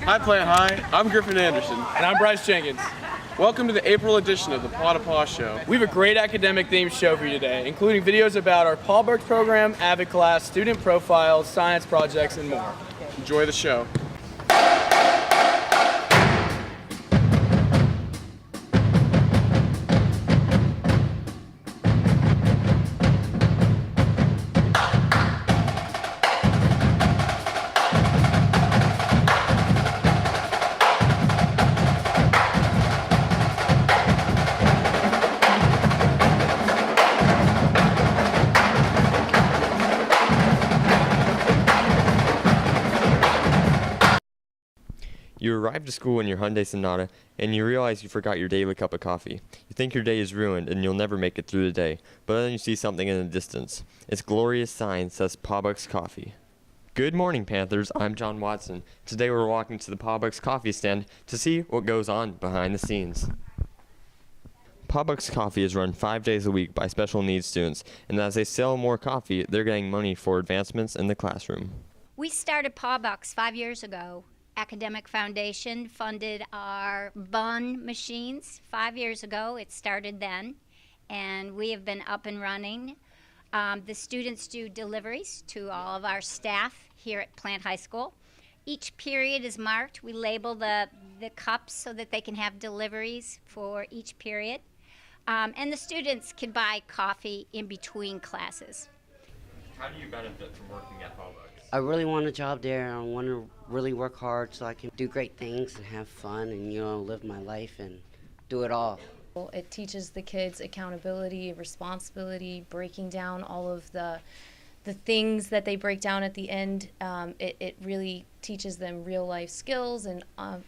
Hi, Plant High. I'm Griffin Anderson. And I'm Bryce Jenkins. Welcome to the April edition of the Paw2Paw Show. We have a great academic themed show for you today, including videos about our Paw program, AVID class, student profiles, science projects, and more. Enjoy the show. You arrive to school in your Hyundai Sonata, and you realize you forgot your daily cup of coffee. You think your day is ruined, and you'll never make it through the day, but then you see something in the distance. Its glorious sign says Paw2Paw Coffee. Good morning, Panthers. I'm John Watson. Today we're walking to the Paw2Paw Coffee stand to see what goes on behind the scenes. Paw2Paw Coffee is run 5 days a week by special needs students, and as they sell more coffee, they're getting money for advancements in the classroom. We started Paw2Paw 5 years ago. Academic Foundation funded our bun machines 5 years ago. It started then, and we have been up and running. The students do deliveries to all of our staff here at Plant High School. Each period is marked. We label the cups so that they can have deliveries for each period. And the students can buy coffee in between classes. How do you benefit from working at Paw2Paw? I really want a job there. I want to really work hard so I can do great things and have fun and, live my life and do it all. It teaches the kids accountability, responsibility, breaking down all of the things that they break down at the end. It really teaches them real life skills and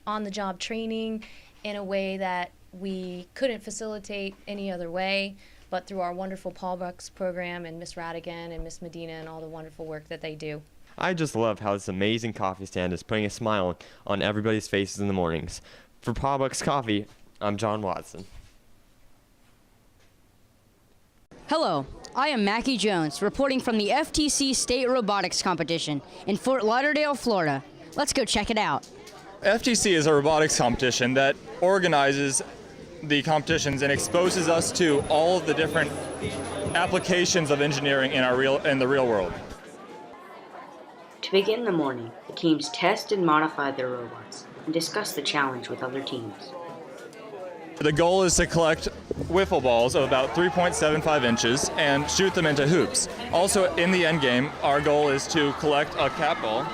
on-the-job training in a way that we couldn't facilitate any other way, but through our wonderful Paw2Paw program and Miss Radigan and Miss Medina and all the wonderful work that they do. I just love how this amazing coffee stand is putting a smile on everybody's faces in the mornings. For Paw2Paw Coffee, I'm John Watson. Hello, I am Mackie Jones, reporting from the FTC State Robotics Competition in Fort Lauderdale, Florida. Let's go check it out. FTC is a robotics competition that organizes the competitions and exposes us to all of the different applications of engineering in the real world. To begin the morning, the teams test and modify their robots and discuss the challenge with other teams. The goal is to collect wiffle balls of about 3.75 inches and shoot them into hoops. Also, in the end game, our goal is to collect a cat ball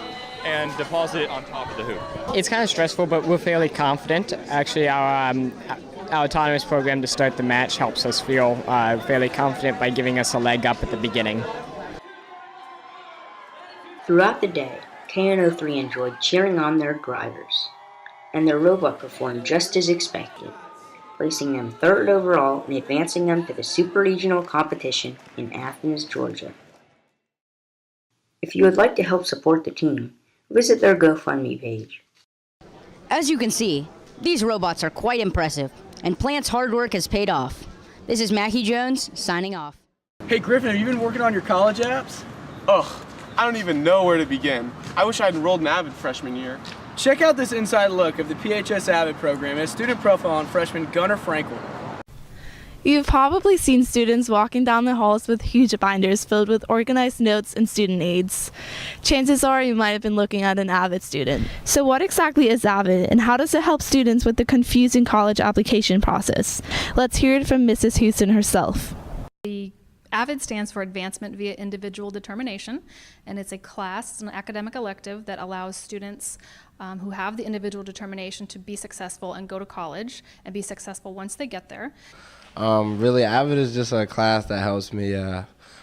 and deposit it on top of the hoop. It's kind of stressful, but we're fairly confident. Actually, our autonomous program to start the match helps us feel fairly confident by giving us a leg up at the beginning. Throughout the day, KN03 enjoyed cheering on their drivers, and their robot performed just as expected, placing them third overall and advancing them to the Super Regional competition in Athens, Georgia. If you would like to help support the team, visit their GoFundMe page. As you can see, these robots are quite impressive, and Plant's hard work has paid off. This is Mackie Jones, signing off. Hey Griffin, have you been working on your college apps? Ugh, I don't even know where to begin. I wish I'd enrolled in AVID freshman year. Check out this inside look of the PHS AVID program and a student profile on freshman Gunnar Frankel. You've probably seen students walking down the halls with huge binders filled with organized notes and student aids. Chances are you might have been looking at an AVID student. So what exactly is AVID, and how does it help students with the confusing college application process? Let's hear it from Mrs. Houston herself. The AVID stands for Advancement via Individual Determination, and it's a class, it's an academic elective that allows students who have the individual determination to be successful and go to college and be successful once they get there. Really, AVID is just a class that helps me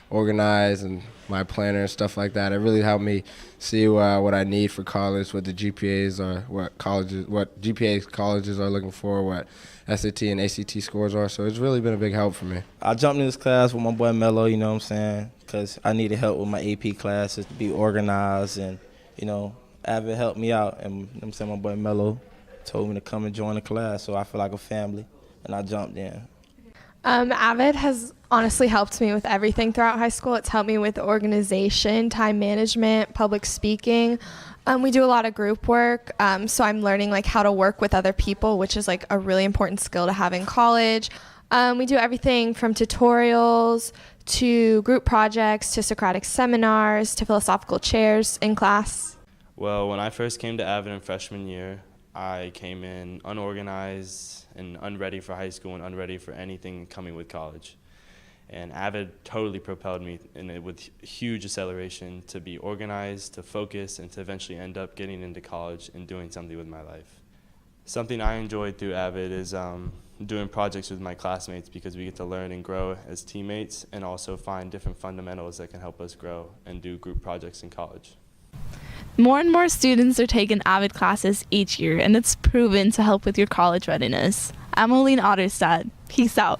organize and my planner and stuff like that. It really helped me see what I need for college, what the GPAs are, what GPA colleges are looking for, what SAT and ACT scores are. So it's really been a big help for me. I jumped in this class with my boy Mello, you know what I'm saying, because I needed help with my AP classes to be organized, and AVID helped me out, and you know what I'm saying, my boy Mello told me to come and join the class, so I feel like a family, and I jumped in. Avid has honestly helped me with everything throughout high school. It's helped me with organization, time management, public speaking. We do a lot of group work, so I'm learning like how to work with other people, which is like a really important skill to have in college. We do everything from tutorials to group projects to Socratic seminars to philosophical chairs in class. Well, when I first came to Avid in freshman year, I came in unorganized and unready for high school and unready for anything coming with college. And Avid totally propelled me with huge acceleration to be organized, to focus, and to eventually end up getting into college and doing something with my life. Something I enjoyed through Avid is doing projects with my classmates because we get to learn and grow as teammates and also find different fundamentals that can help us grow and do group projects in college. More and more students are taking Avid classes each year, and it's proven to help with your college readiness. I'm Aline Otterstad. Peace out.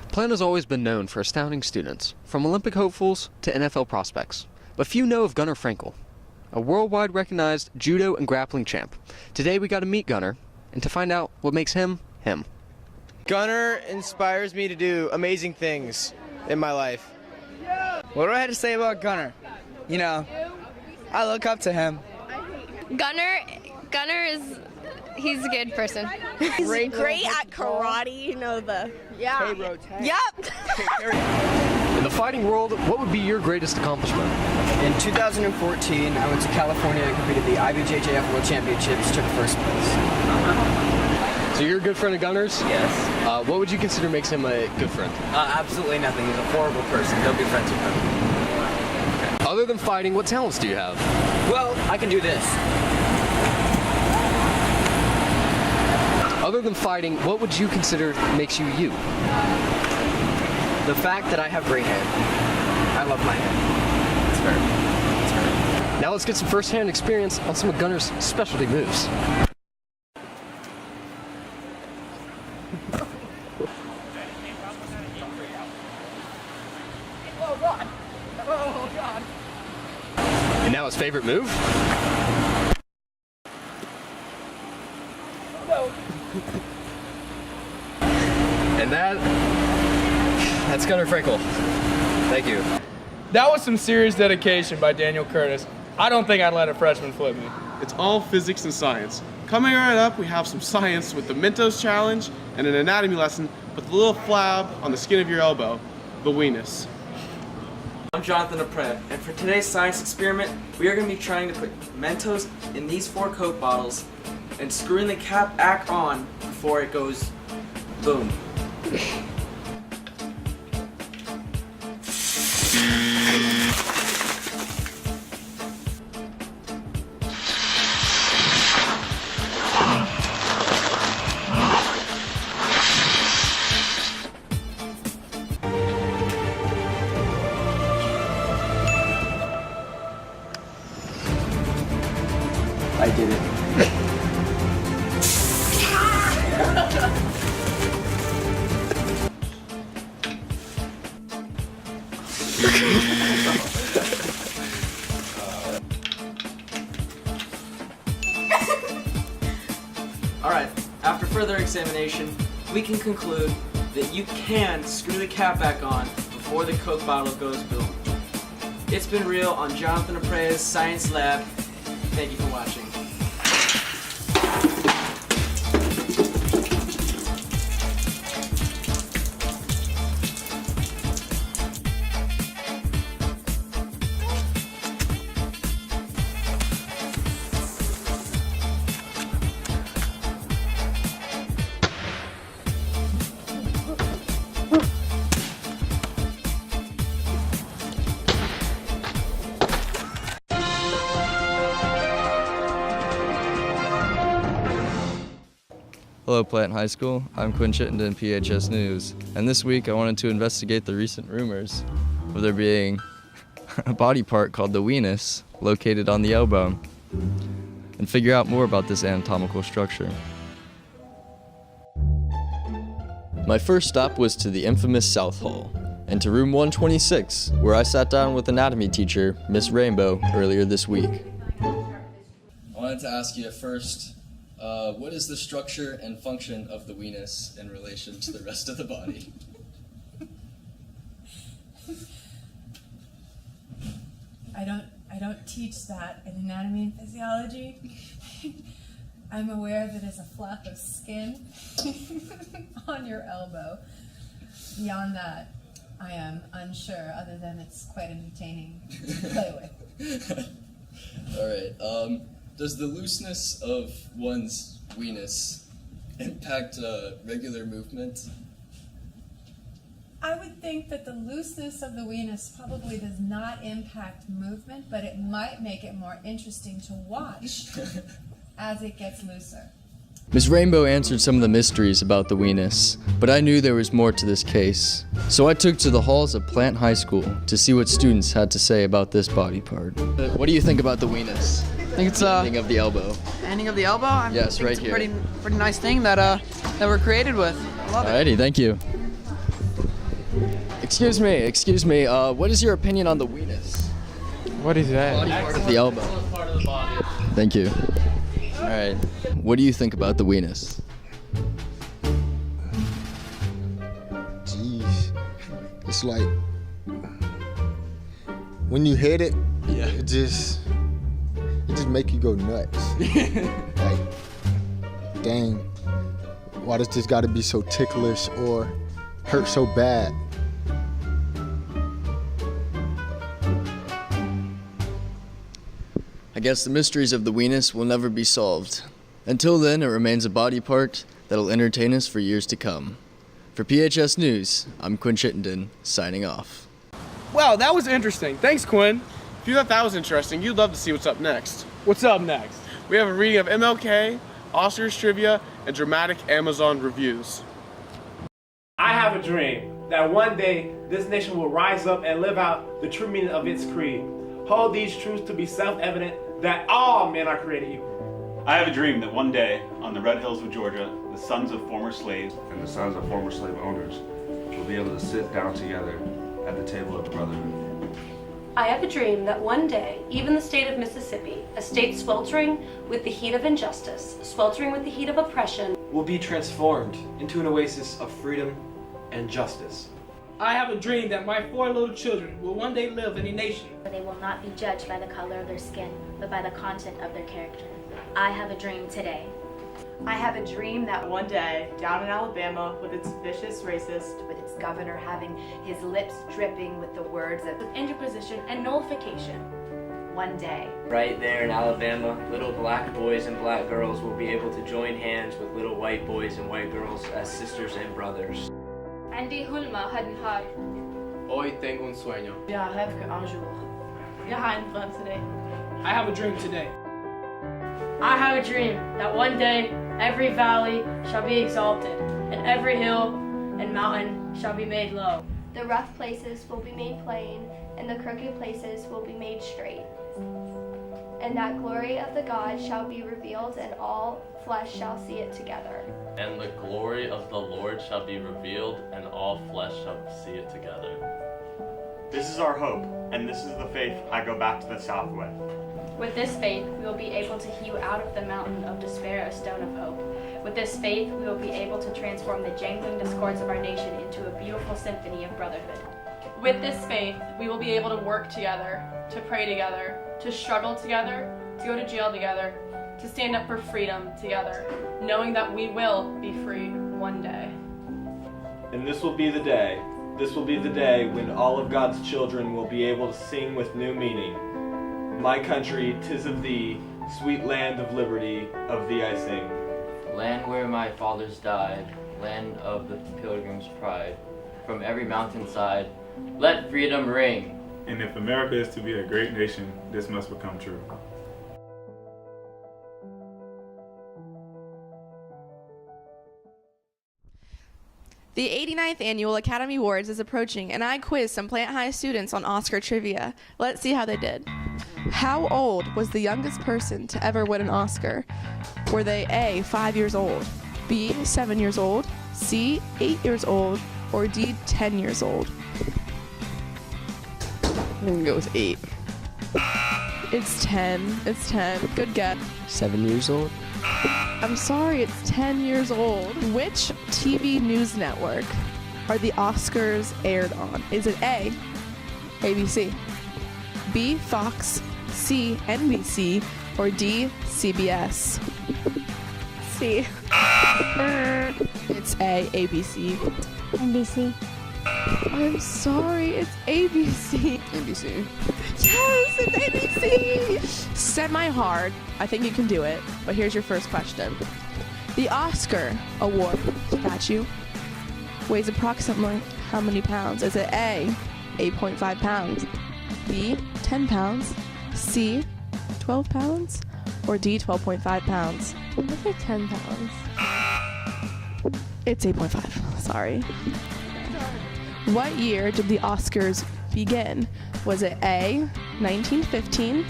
Plant has always been known for astounding students, from Olympic hopefuls to NFL prospects. But few know of Gunnar Frankel, a worldwide recognized judo and grappling champ. Today we got to meet Gunnar and to find out what makes him, him. Gunnar inspires me to do amazing things in my life. What do I have to say about Gunnar? You know, I look up to him. Gunnar he's a good person. He's great at karate, you know the... Yeah. Yep. In the fighting world, what would be your greatest accomplishment? In 2014, I went to California and competed at the IBJJF World Championships, took first place. So you're a good friend of Gunnar's? Yes. What would you consider makes him a good friend? Absolutely nothing. He's a horrible person. Don't be friends with him. Other than fighting, what talents do you have? Well, I can do this. Other than fighting, what would you consider makes you you? The fact that I have gray hair. I love my hair. It's fair. Now let's get some first-hand experience on some of Gunnar's specialty moves. Oh God. Oh God. And now his favorite move? No. And that's Gunnar Frankel. Thank you. That was some serious dedication by Daniel Curtis. I don't think I'd let a freshman flip me. It's all physics and science. Coming right up, we have some science with the Mentos Challenge and an anatomy lesson with the little flab on the skin of your elbow, the weenus. I'm Jonathan Apre, and for today's science experiment, we are going to be trying to put Mentos in these 4 Coke bottles and screwing the cap back on before it goes boom. I did it. Alright, after further examination, we can conclude that you can screw the cap back on before the Coke bottle goes boom. It's been real on Jonathan Apre's Science Lab. Thank you for watching. Hello Plant High School, I'm Quinn Chittenden, PHS News, and this week I wanted to investigate the recent rumors of there being a body part called the weenus located on the elbow and figure out more about this anatomical structure. My first stop was to the infamous South Hall and to room 126, where I sat down with anatomy teacher Miss Rainbow earlier this week. I wanted to ask you first, What is the structure and function of the weenus in relation to the rest of the body? I don't teach that in anatomy and physiology. I'm aware that it's a flap of skin on your elbow. Beyond that, I am unsure, other than it's quite entertaining to play with. All right. Does the looseness of one's weenus impact regular movement? I would think that the looseness of the weenus probably does not impact movement, but it might make it more interesting to watch as it gets looser. Ms. Rainbow answered some of the mysteries about the weenus, but I knew there was more to this case. So I took to the halls of Plant High School to see what students had to say about this body part. What do you think about the weenus? I think it's ending of the elbow. Ending of the elbow. I Yes, think right it's here. a pretty nice thing that we're created with. I love it. Alrighty, thank you. Excuse me. What is your opinion on the weenus? What is that? Body part of the elbow. Part of the body. Thank you. All right. What do you think about the weenus? Jeez. It's like when you hit it, it just make you go nuts. Like, dang, why does this gotta be so ticklish or hurt so bad? I guess the mysteries of the weenus will never be solved. Until then, it remains a body part that'll entertain us for years to come. For PHS News, I'm Quinn Chittenden, signing off. Wow, that was interesting. Thanks, Quinn. If you thought that was interesting, you'd love to see what's up next. What's up next? We have a reading of MLK, Oscars trivia, and dramatic Amazon reviews. I have a dream that one day this nation will rise up and live out the true meaning of its creed. Hold these truths to be self-evident that all men are created equal. I have a dream that one day, on the red hills of Georgia, the sons of former slaves and the sons of former slave owners will be able to sit down together at the table of the brotherhood. I have a dream that one day, even the state of Mississippi, a state sweltering with the heat of injustice, sweltering with the heat of oppression, will be transformed into an oasis of freedom and justice. I have a dream that my 4 little children will one day live in a nation where they will not be judged by the color of their skin, but by the content of their character. I have a dream today. I have a dream that one day, down in Alabama, with its vicious racist, with its governor having his lips dripping with the words of interposition and nullification. One day, right there in Alabama, little black boys and black girls will be able to join hands with little white boys and white girls as sisters and brothers. Andy Hulma Hadenhar. Hoy tengo un sueño. Ja, heb ik un jour. Ja, ein plan today. I have a dream today. I have a dream that one day every valley shall be exalted, and every hill and mountain shall be made low. The rough places will be made plain, and the crooked places will be made straight. And that glory of the God shall be revealed, and all flesh shall see it together. And the glory of the Lord shall be revealed, and all flesh shall see it together. This is our hope, and this is the faith I go back to the South with. With this faith, we will be able to hew out of the mountain of despair a stone of hope. With this faith, we will be able to transform the jangling discords of our nation into a beautiful symphony of brotherhood. With this faith, we will be able to work together, to pray together, to struggle together, to go to jail together, to stand up for freedom together, knowing that we will be free one day. And this will be the day. This will be the day when all of God's children will be able to sing with new meaning. My country, 'tis of thee, sweet land of liberty, of thee I sing. Land where my fathers died, land of the pilgrim's pride. From every mountainside, let freedom ring. And if America is to be a great nation, this must become true. The 89th Annual Academy Awards is approaching, and I quizzed some Plant High students on Oscar trivia. Let's see how they did. How old was the youngest person to ever win an Oscar? Were they A, 5 years old, B, 7 years old, C, 8 years old, or D, 10 years old? I'm gonna go with 8. It's 10. It's 10. Good guess. 7 years old? I'm sorry, it's 10 years old. Which TV news network are the Oscars aired on? Is it A, ABC, B, Fox, C, NBC, or D, CBS? C. It's A, ABC. NBC. I'm sorry, it's ABC. NBC. Yes, it's ABC! Semi-hard. I think you can do it, but here's your first question. The Oscar Award statue weighs approximately how many pounds? Is it A, 8.5 pounds, B, 10 pounds, C, 12 pounds, or D, 12.5 pounds? I'm gonna say 10 pounds. It's 8.5. Sorry. What year did the Oscars begin? Was it A, 1915,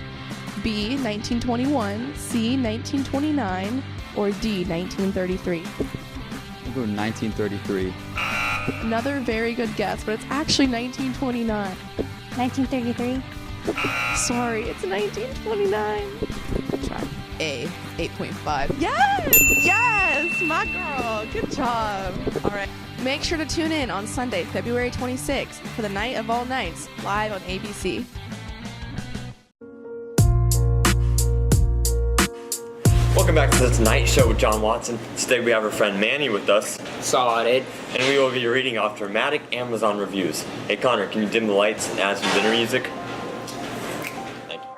B, 1921, C, 1929, or D, 1933? I'll go 1933. Another very good guess, but it's actually 1929. 1933. Sorry, it's 1929. Try. A, 8.5. Yes! Yes! My girl! Good job. All right. Make sure to tune in on Sunday, February 26th for the Night of All Nights, live on ABC. Welcome back to the Tonight Show with John Watson. Today we have our friend Manny with us. Solid. And we will be reading off dramatic Amazon reviews. Hey Connor, can you dim the lights and add some dinner music? Thank you.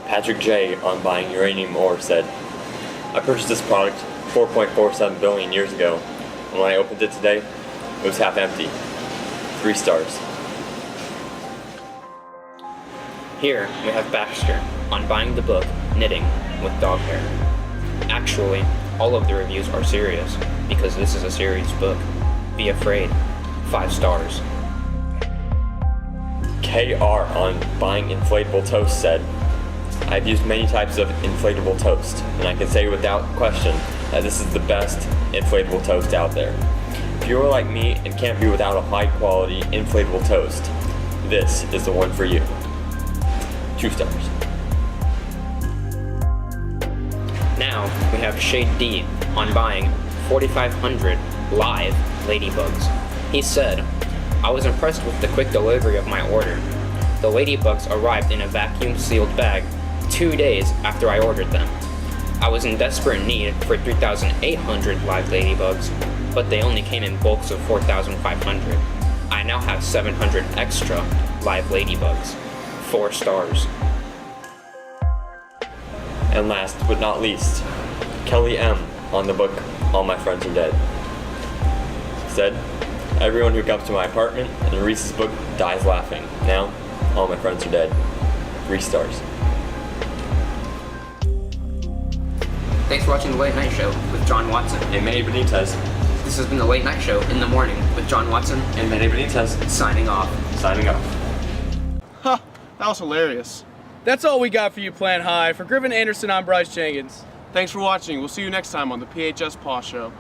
Patrick J. on buying uranium ore said, I purchased this product 4.47 billion years ago, and when I opened it today, it was half empty. 3 stars. Here we have Baxter on buying the book Knitting with Dog Hair. Actually, all of the reviews are serious because this is a serious book. Be afraid. 5 stars. KR on buying inflatable toast said, I've used many types of inflatable toast, and I can say without question that this is the best inflatable toast out there. If you are like me and can't be without a high quality inflatable toast, this is the one for you. 2 stars. Now we have Shade D on buying 4,500 live ladybugs. He said, I was impressed with the quick delivery of my order. The ladybugs arrived in a vacuum sealed bag 2 days after I ordered them. I was in desperate need for 3,800 live ladybugs, but they only came in bulks of 4,500. I now have 700 extra live ladybugs. 4 stars. And last but not least, Kelly M. on the book All My Friends Are Dead. Said, everyone who comes to my apartment and reads this book dies laughing. Now, all my friends are dead. 3 stars. Thanks for watching The Late Night Show with John Watson and Manny Benitez. This has been The Late Night Show in the morning with John Watson and Manny Benitez. Signing off. Signing off. Huh, that was hilarious. That's all we got for you, Plant High. For Griffin Anderson, I'm Bryce Jenkins. Thanks for watching. We'll see you next time on the PHS Paw Show.